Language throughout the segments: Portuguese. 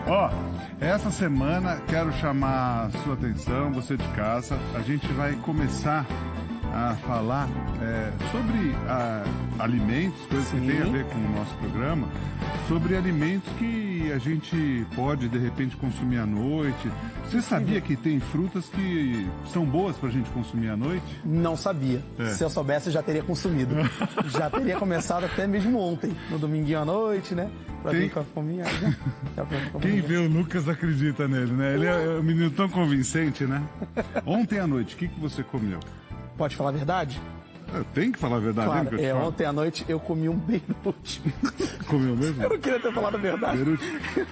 Ó, essa semana quero chamar a sua atenção, você de casa. A gente vai começar a falar sobre alimentos, coisas que tem a ver com o nosso programa, sobre alimentos que a gente pode, de repente, consumir à noite. Você sabia que tem frutas que são boas pra gente consumir à noite? Não sabia. Se eu soubesse, eu já teria consumido. Já teria começado até mesmo ontem, no dominguinho à noite, né? Pra vir com a fominha. Quem vê o Lucas acredita nele, né? Ele é um menino tão convincente, né? Ontem à noite, o que você comeu? Pode falar a verdade? Eu tenho que falar a verdade, Claro, que eu te falo. ontem à noite eu comi um Beirute. Comeu mesmo? Eu não queria ter falado a verdade. Beirute.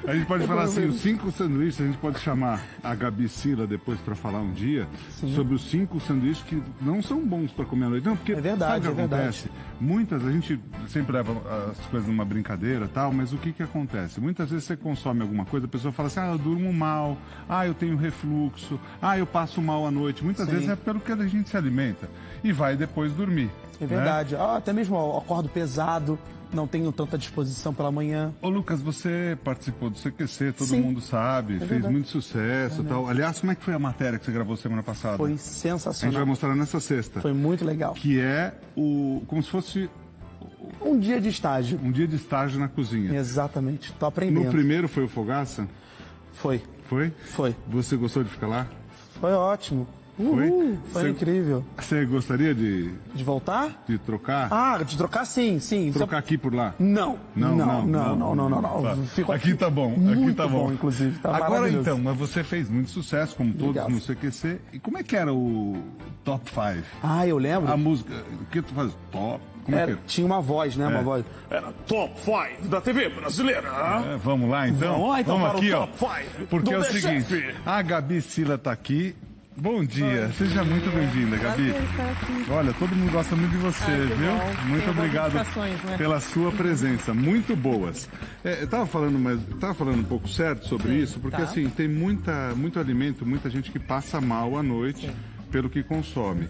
A gente pode falar assim, os 5 sanduíches, a gente pode chamar a Gabi Sila depois para falar um dia sobre os 5 sanduíches que não são bons para comer à noite. Não, porque É verdade, sabe o que é acontece? verdade. Muitas, a gente sempre leva as coisas numa brincadeira e tal, mas o que acontece? Muitas vezes você consome alguma coisa, a pessoa fala assim, eu durmo mal, eu tenho refluxo, eu passo mal à noite. Muitas vezes é pelo que a gente se alimenta e vai depois dormir. É verdade. Até mesmo eu acordo pesado, não tenho tanta disposição pela manhã. Ô Lucas, você participou do CQC, todo Sim. mundo sabe, fez verdade. muito sucesso e tal. Aliás, como é que foi a matéria que você gravou semana passada? Foi A gente vai sensacional. mostrar nessa sexta. Foi muito legal. Que é como se fosse Um dia de estágio. um dia de estágio na cozinha. Exatamente. Tô aprendendo. No primeiro foi o Fogaça? Foi. Foi? Foi. Você gostou de ficar lá? Foi ótimo. Foi? Foi Você- incrível. Você gostaria de De voltar? trocar? De trocar sim. Trocar aqui por lá? Não. Não. Tá. Fico Aqui tá bom, aqui Muito tá bom. Inclusive. Tá Agora maravilhoso. então, mas você fez muito sucesso, como todos Obrigado. no CQC. E como é que era o Top 5? Eu lembro. A música, o que tu faz? Top? Como é que Tinha uma voz, né? Uma voz. Era Top 5 da TV brasileira. Vamos lá então? Vamos lá, então, para o aqui, Top 5 Porque do é o The seguinte, Chef. a Gabi Sila tá aqui. Bom dia, seja muito bem-vinda, Gabi. Prazer estar aqui. Olha, todo mundo gosta muito de você, que viu? bom. Muito Tem boas obrigado indicações, né? pela sua presença, muito boas. Eu tava falando um pouco certo sobre isso, porque tá. assim, tem muito alimento, muita gente que passa mal à noite pelo que consome.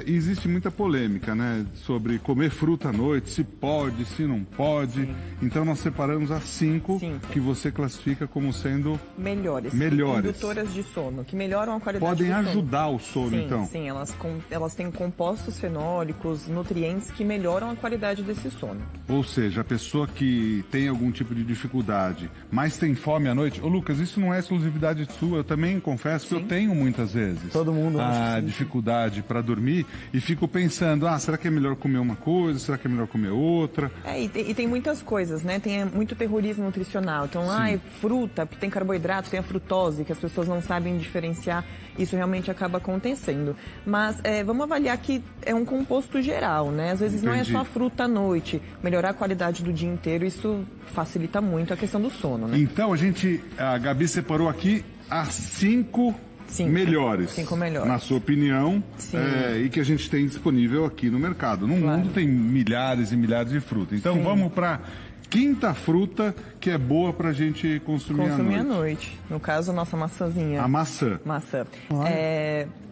E existe muita polêmica, né, sobre comer fruta à noite, se pode, se não pode. Então nós separamos as 5 que você classifica como sendo Melhores. Melhores. Indutoras de sono, que melhoram a qualidade podem do sono. ajudar o sono, Sim, então. sim, elas têm compostos fenólicos, nutrientes que melhoram a qualidade desse sono. Ou seja, a pessoa que tem algum tipo de dificuldade, mas tem fome à noite. Ô Lucas, isso não é exclusividade sua, eu também confesso que eu tenho muitas vezes. Todo mundo acha a que sim. dificuldade para dormir e fico pensando, será que é melhor comer uma coisa, será que é melhor comer outra? E tem muitas coisas, né? Tem muito terrorismo nutricional. Então, fruta, tem carboidrato, tem a frutose, que as pessoas não sabem diferenciar. Isso realmente acaba acontecendo. Mas vamos avaliar que é um composto geral, né? Às vezes não é Entendi. só a fruta à noite. Melhorar a qualidade do dia inteiro, isso facilita muito a questão do sono, né? Então a Gabi separou aqui as 5 melhores. 5 melhores. Na sua opinião, Sim. e que a gente tem disponível aqui no mercado. No Claro. mundo tem milhares e milhares de frutas. Então vamos para quinta fruta que é boa para a gente consumir à noite. No caso, a nossa maçãzinha. A maçã. Maçã.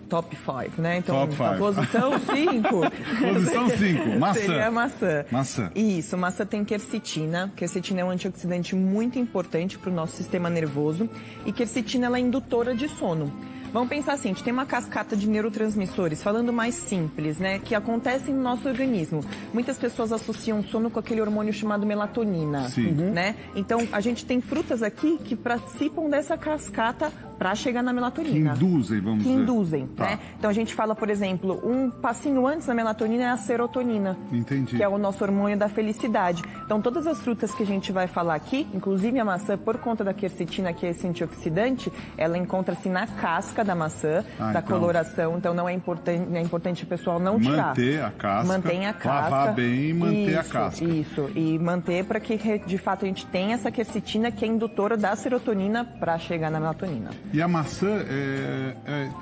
Top 5, né? Então, Top five. a posição 5. Posição 5, maçã. Seria a maçã. Maçã. Isso, maçã tem quercetina. Quercetina é um antioxidante muito importante para o nosso sistema nervoso. E quercetina ela é indutora de sono. Vamos pensar assim, a gente tem uma cascata de neurotransmissores, falando mais simples, né, que acontecem no nosso organismo. Muitas pessoas associam sono com aquele hormônio chamado melatonina, Sim. né? Então, a gente tem frutas aqui que participam dessa cascata para chegar na Que melatonina. induzem, vamos Que dizer. induzem, Tá. né? Então, a gente fala, por exemplo, um passinho antes da melatonina é a serotonina. Entendi. Que é o nosso hormônio da felicidade. Então, todas as frutas que a gente vai falar aqui, inclusive a maçã, por conta da quercetina, que é esse antioxidante, ela encontra-se na casca da maçã, da então. coloração. Então, não é importante o pessoal não tirar. Manter a casca. Mantém a casca. Lavar bem e manter a Isso, casca. Isso, e manter para que, de fato, a gente tenha essa quercetina que é indutora da serotonina para chegar na melatonina. E a maçã,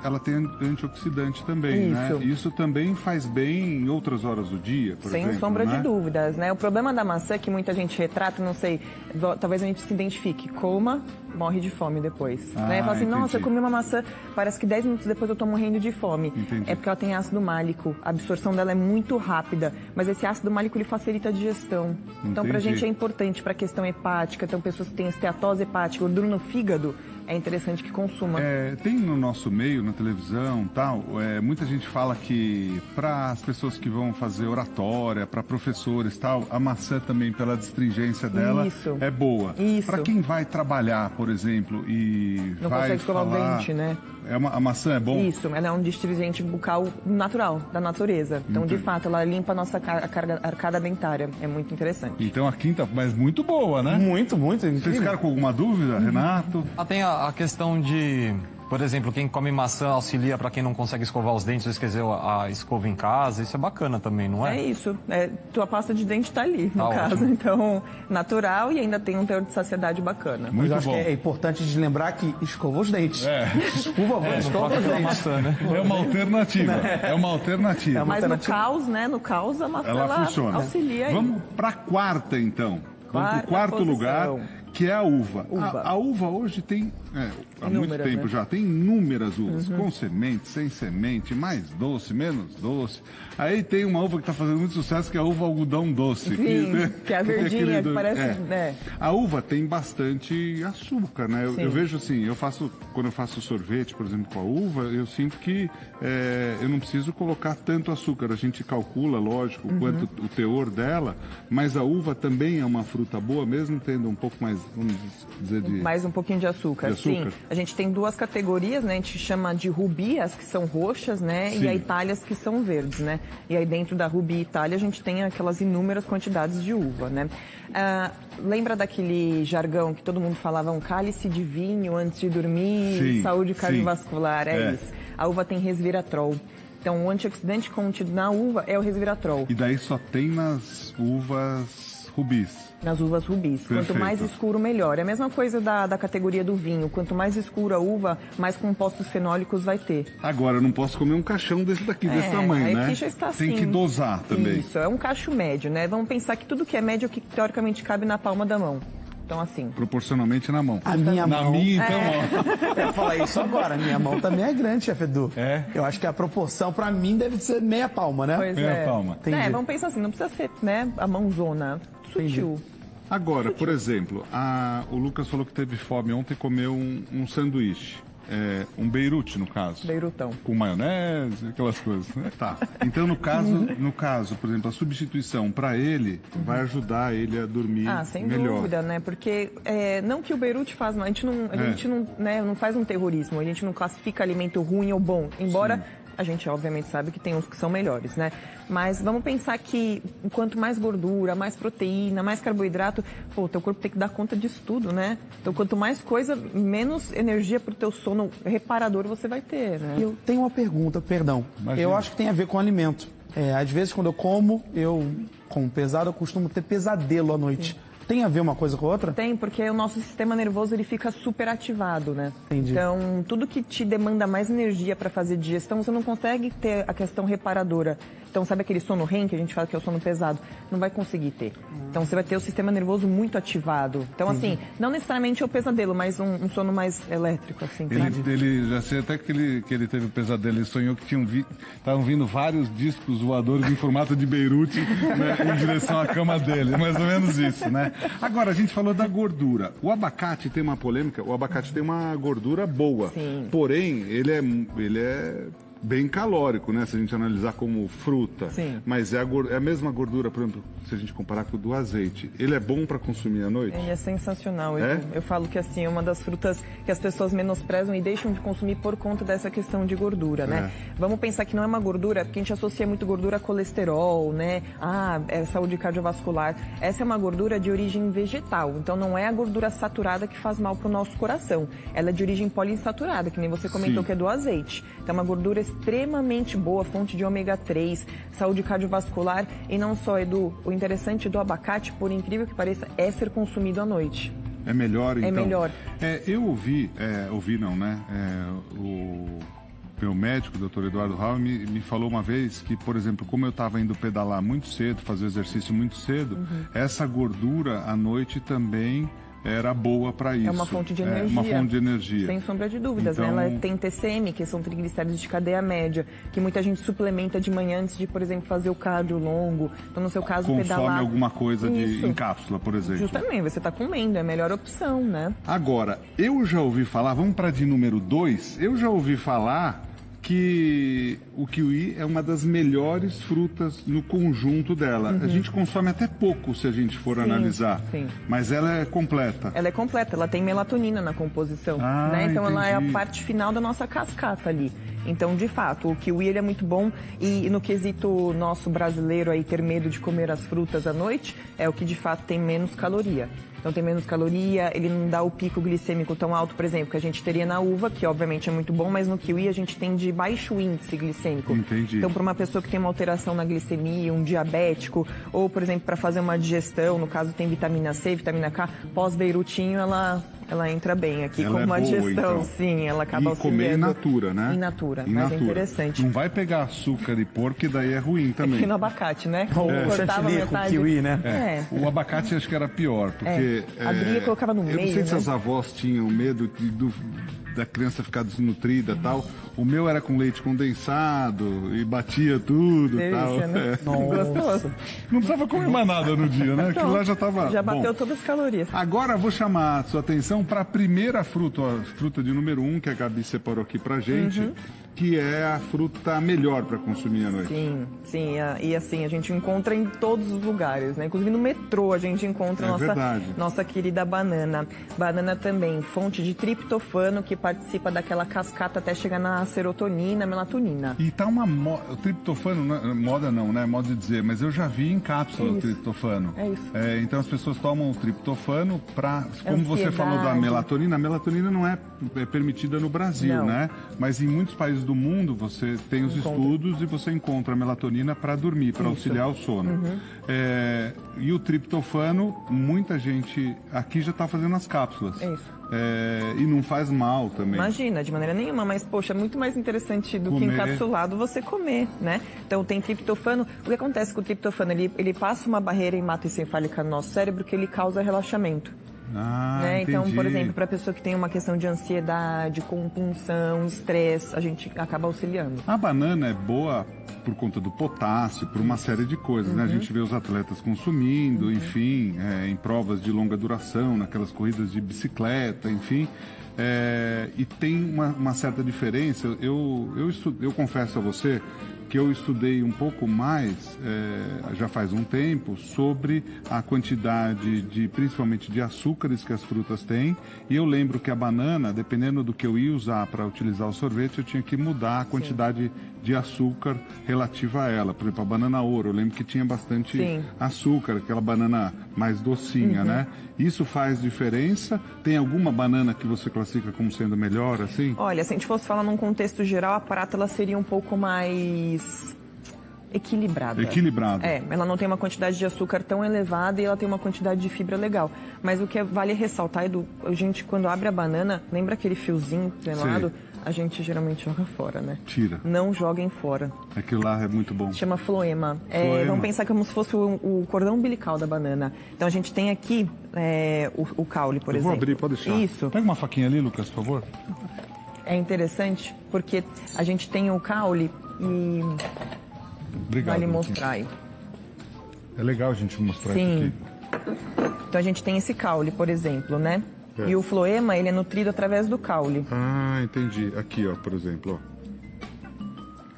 ela tem antioxidante também, né? Isso também faz bem em outras horas do dia, por exemplo. Sem sombra né? de dúvidas, né? O problema da maçã é que muita gente retrata, não sei, talvez a gente se identifique, coma, morre de fome depois. Né? Fala assim, nossa, eu comi uma maçã, parece que 10 minutos depois eu tô morrendo de fome. Entendi. É porque ela tem ácido málico, a absorção dela é muito rápida, mas esse ácido málico ele facilita a digestão. Então pra gente é importante pra questão hepática, então pessoas que têm esteatose hepática, gordura no fígado, é interessante que consuma. Tem no nosso meio, na televisão tal, muita gente fala que para as pessoas que vão fazer oratória, para professores tal, a maçã também, pela astringência dela, é boa. Para quem vai trabalhar, por exemplo, e não vai consegue escovar o dente, né? A maçã é bom? Isso, ela é um astringente bucal natural, da natureza. Então, de fato, ela limpa a nossa arcada dentária. É muito interessante. Então a quinta, mas muito boa, né? Muito, muito. Vocês ficaram com alguma dúvida, Renato? Tem a questão de, por exemplo, quem come maçã auxilia para quem não consegue escovar os dentes ou esqueceu a escova em casa. Isso é bacana também, não é? É isso. Tua pasta de dente tá ali, no caso. Ótimo. Então, natural e ainda tem um teor de saciedade bacana. Muito Mas eu acho bom. que é importante de lembrar que escova os dentes. Por favor, escova os dentes. Maçã, né? É uma alternativa. É uma alternativa. Mas no caos, né? No caos, a maçã Ela funciona. auxilia aí. Vamos para a quarta, então. Vamos para o quarto posição. lugar, que é a uva. A uva hoje tem, há muito tempo já, tem inúmeras uvas, com semente, sem semente, mais doce, menos doce. Aí tem uma uva que está fazendo muito sucesso, que é a uva algodão doce. Sim, que é a verdinha, que parece... A uva tem bastante açúcar, né? Eu vejo assim, quando eu faço sorvete, por exemplo, com a uva, eu sinto que eu não preciso colocar tanto açúcar. A gente calcula, lógico, quanto o teor dela, mas a uva também é uma fruta boa, mesmo tendo um pouco mais, vamos dizer, mais um pouquinho de açúcar. Sim. A gente tem duas categorias, né? A gente chama de rubi, as que são roxas, né? Sim. E a Itália, as que são verdes, né? E aí dentro da rubi e Itália a gente tem aquelas inúmeras quantidades de uva, né? Lembra daquele jargão que todo mundo falava, um cálice de vinho antes de dormir, sim, saúde cardiovascular, sim. é isso. A uva tem resveratrol. Então o antioxidante contido na uva é o resveratrol. E daí só tem nas uvas rubis. Nas uvas rubis. Perfeito. Quanto mais escuro, melhor. É a mesma coisa da categoria do vinho. Quanto mais escura a uva, mais compostos fenólicos vai ter. Agora, eu não posso comer um caixão desse daqui, desse tamanho, aí né? que já está assim. Tem que dosar também. Isso, é um cacho médio, né? Vamos pensar que tudo que é médio é o que teoricamente cabe na palma da mão. Então, assim. Proporcionalmente na mão. A minha Na mão... minha, então, ó. Eu ia falar isso agora. Minha mão também é grande, chefe Edu. É? Eu acho que a proporção, pra mim, deve ser meia palma, né? Pois Meia é. palma. Entendi. Vamos pensar assim, não precisa ser, né, a mãozona. Sutil. Agora, por exemplo, o Lucas falou que teve fome ontem e comeu um sanduíche. Um Beirute, no caso. Beirutão. Com maionese, aquelas coisas. Né? Tá. Então, no caso, por exemplo, a substituição para ele vai ajudar ele a dormir Sem melhor. dúvida, né? Porque não que o Beirute faz mal, a gente não, né, não faz um terrorismo, a gente não classifica alimento ruim ou bom, embora a gente obviamente sabe que tem uns que são melhores, né? Mas vamos pensar que quanto mais gordura, mais proteína, mais carboidrato, o teu corpo tem que dar conta disso tudo, né? Então quanto mais coisa, menos energia pro teu sono reparador você vai ter, né? Eu tenho uma pergunta, perdão. Imagina. Eu acho que tem a ver com alimento. Às vezes, quando eu como pesado, eu costumo ter pesadelo à noite. Sim. Tem a ver uma coisa com a outra? Tem, porque o nosso sistema nervoso ele fica super ativado, né? Entendi. Então, tudo que te demanda mais energia para fazer digestão, você não consegue ter a questão reparadora. Então, sabe aquele sono REM, que a gente fala que é o sono pesado? Não vai conseguir ter. Então, você vai ter o sistema nervoso muito ativado. Então, assim, não necessariamente é o pesadelo, mas um sono mais elétrico, assim. Ele já sei até que ele teve um pesadelo, ele sonhou que estavam vindo vários discos voadores em formato de Beirute, né, em direção à cama dele. Mais ou menos isso, né? Agora, a gente falou da gordura. O abacate tem uma polêmica, o abacate tem uma gordura boa. Sim. Porém, ele é bem calórico, né? Se a gente analisar como fruta. Sim. Mas é a mesma gordura, por exemplo, se a gente comparar com o do azeite. Ele é bom para consumir à noite? Ele é sensacional. É? Eu falo que assim, é uma das frutas que as pessoas menosprezam e deixam de consumir por conta dessa questão de gordura, né? Vamos pensar que não é uma gordura, porque a gente associa muito gordura a colesterol, né? É saúde cardiovascular. Essa é uma gordura de origem vegetal, então não é a gordura saturada que faz mal para o nosso coração. Ela é de origem poliinsaturada, que nem você comentou. Sim. Que é do azeite. Então é uma gordura extremamente boa, fonte de ômega 3, saúde cardiovascular e não só, Edu, o interessante do abacate, por incrível que pareça, é ser consumido à noite. É melhor, então? É melhor. Eu ouvi não, né? O meu médico, o Dr. Eduardo Raul, me falou uma vez que, por exemplo, como eu estava indo pedalar muito cedo, fazer exercício muito cedo, essa gordura à noite também era boa para isso. É uma fonte de energia. Uma fonte de energia. Sem sombra de dúvidas, então... né? Ela tem TCM, que são triglicéridos de cadeia média, que muita gente suplementa de manhã antes de, por exemplo, fazer o cardio longo. Então, no seu caso, consome pedalar... alguma coisa em cápsula, por exemplo. Justamente, você está comendo, é a melhor opção, né? Agora, eu já ouvi falar, vamos para de número 2, eu já ouvi falar que o kiwi é uma das melhores frutas no conjunto dela. A gente consome até pouco se a gente for analisar, mas ela é completa. Ela é completa, ela tem melatonina na composição, né? Então ela é a parte final da nossa cascata ali. Então, de fato, o kiwi ele é muito bom e no quesito nosso brasileiro aí ter medo de comer as frutas à noite, é o que de fato tem menos caloria. Então tem menos caloria, ele não dá o pico glicêmico tão alto, por exemplo, que a gente teria na uva, que obviamente é muito bom, mas no kiwi a gente tem de baixo índice glicêmico. Entendi. Então para uma pessoa que tem uma alteração na glicemia, um diabético, ou por exemplo para fazer uma digestão, no caso tem vitamina C, vitamina K, pós-beirutinho ela entra bem aqui ela com uma boa, digestão, então. sim, ela acaba auxiliando. E comer in natura, né? In natura, mas é interessante. Não vai pegar açúcar e pôr, que daí é ruim também. E no abacate, né? Cortava metade. Com kiwi, né? O abacate acho que era pior, porque... A Bria colocava no meio, eu não sei se né? as avós tinham medo da criança ficar desnutrida e tal. O meu era com leite condensado e batia tudo e tal. Né? Gostoso. Não precisava comer mais nada no dia, né? Aquilo lá já estava já bateu bom. todas as calorias. Agora vou chamar a sua atenção para a primeira fruta, a fruta de número 1, que a Gabi separou aqui pra gente, que é a fruta melhor para consumir à noite. Sim, e assim, a gente encontra em todos os lugares, né? Inclusive no metrô a gente encontra nossa querida banana. Banana também, fonte de triptofano, que participa daquela cascata até chegar na serotonina, melatonina. E tá uma moda, o triptofano, moda não, né? Modo de dizer, mas eu já vi em cápsula o triptofano. É isso. Então as pessoas tomam o triptofano para, como você falou da melatonina, a melatonina não é permitida no Brasil, né? Mas em muitos países do mundo você tem os estudos e você encontra a melatonina para dormir, para auxiliar o sono. E o triptofano, muita gente aqui já está fazendo as cápsulas. É isso. E não faz mal também. Imagina, de maneira nenhuma, mas poxa, é muito mais interessante do que encapsulado você comer, né? Então tem triptofano. O que acontece com o triptofano? Ele passa uma barreira hematoencefálica no nosso cérebro que ele causa relaxamento. Né? Então, por exemplo, para a pessoa que tem uma questão de ansiedade, compunção, estresse, a gente acaba auxiliando. A banana é boa por conta do potássio, por uma série de coisas, né? A gente vê os atletas consumindo, enfim, em provas de longa duração, naquelas corridas de bicicleta, enfim. E tem uma certa diferença. Eu confesso a você que eu estudei um pouco mais, já faz um tempo, sobre a quantidade principalmente de açúcares que as frutas têm. E eu lembro que a banana, dependendo do que eu ia usar para utilizar o sorvete, eu tinha que mudar a quantidade de açúcar relativa a ela. Por exemplo, a banana ouro, eu lembro que tinha bastante açúcar, aquela banana mais docinha, né? Isso faz diferença? Tem alguma banana que você classifica como sendo melhor, assim? Olha, se a gente fosse falar num contexto geral, a prata ela seria um pouco mais equilibrada. Ela não tem uma quantidade de açúcar tão elevada e ela tem uma quantidade de fibra legal. Mas o que vale ressaltar, Edu, a gente quando abre a banana, lembra aquele fiozinho trelado? A gente geralmente joga fora, né? Tira. Não joguem fora. Aquilo lá é muito bom. Se chama floema. Vamos pensar como se fosse o cordão umbilical da banana. Então a gente tem aqui o caule, por exemplo. Vou abrir, pode deixar. Isso. Pega uma faquinha ali, Lucas, por favor. É interessante porque a gente tem o caule e... Obrigado. Vale mostrar aí. É legal a gente mostrar isso aqui. Então a gente tem esse caule, por exemplo, né? E o floema, ele é nutrido através do caule. Ah, entendi. Aqui, ó, por exemplo,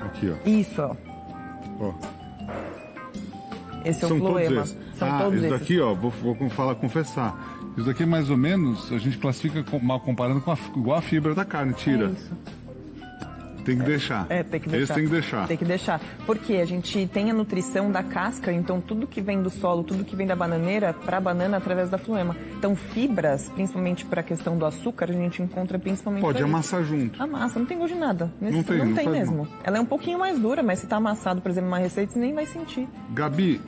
ó. Aqui, ó. Isso, ó. Esse é o floema. São todos esses. Isso daqui, ó, vou confessar. Isso daqui é mais ou menos, a gente classifica mal comparando com igual a fibra da carne, tira. É isso. Tem que deixar. Tem que deixar. Esse tem que deixar. Tem que deixar. Porque a gente tem a nutrição da casca, então tudo que vem do solo, tudo que vem da bananeira, para a banana através da floema. Então fibras, principalmente para a questão do açúcar, a gente encontra principalmente Pode por aí. amassar junto. Amassa, não tem gosto de nada. Não tem não tem faz mesmo. mal. Ela é um pouquinho mais dura, mas se tá amassado, por exemplo, uma receita, você nem vai sentir. Gabi,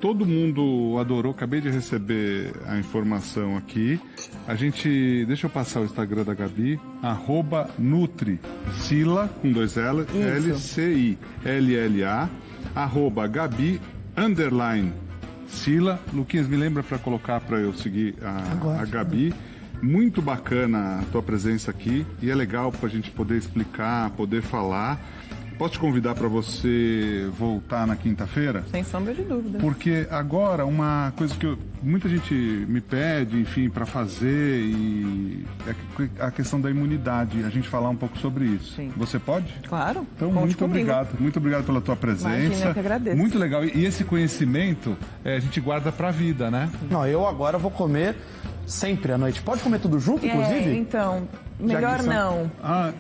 todo mundo adorou, acabei de receber a informação aqui. Deixa eu passar o Instagram da Gabi, @NutriCilla, com 2 L, LCILLA, @Gabi_Cilla. Luquinhas, me lembra para colocar para eu seguir a Gabi. Muito bacana a tua presença aqui e é legal para a gente poder explicar, poder falar. Posso te convidar para você voltar na quinta-feira? Sem sombra de dúvida. Porque agora uma coisa que muita gente me pede, enfim, para fazer e é a questão da imunidade. A gente falar um pouco sobre isso. Sim. Você pode? Claro. Então, conte muito comigo. obrigado. Muito obrigado pela tua presença. Imagina, eu que agradeço. Muito legal. E esse conhecimento a gente guarda para a vida, né? Não, eu agora vou comer sempre à noite. Pode comer tudo junto, inclusive? Então, melhor que são- não.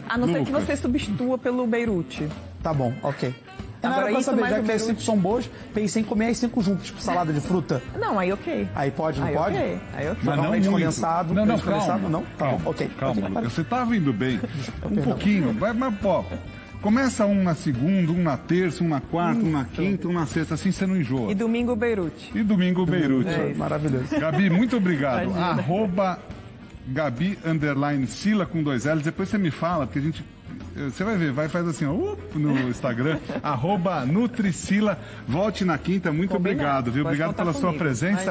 A não ser que Lucas. você substitua pelo Beirute. Tá bom, ok. Agora, Agora, pra isso saber, mais já o que as Beirute. 5 são boas, pensei em comer as 5 juntos, tipo salada de fruta. Não, aí ok. Aí pode, não Aí pode? ok. Aí ok. Mas não leite muito. condensado. Não, leite calma. condensado, não? Tá Calma, bom, ok. calma, Ok, Lucas. Você tá vindo bem. Um pouquinho. Vai, mas, pô, começa um na segunda, um na terça, um na quarta, um na quinta, um na sexta. Assim você não enjoa. E domingo Beirute. E domingo, Beirute. Maravilhoso. Gabi, muito obrigado. Imagina. @Gabi_Cilla com 2 L's. Depois você me fala, porque a gente... Você vai ver, faz assim, ó, no Instagram, @NutriCilla. Volte na quinta. Muito Combinado. obrigado, viu? Pode Obrigado contar pela sua comigo. presença.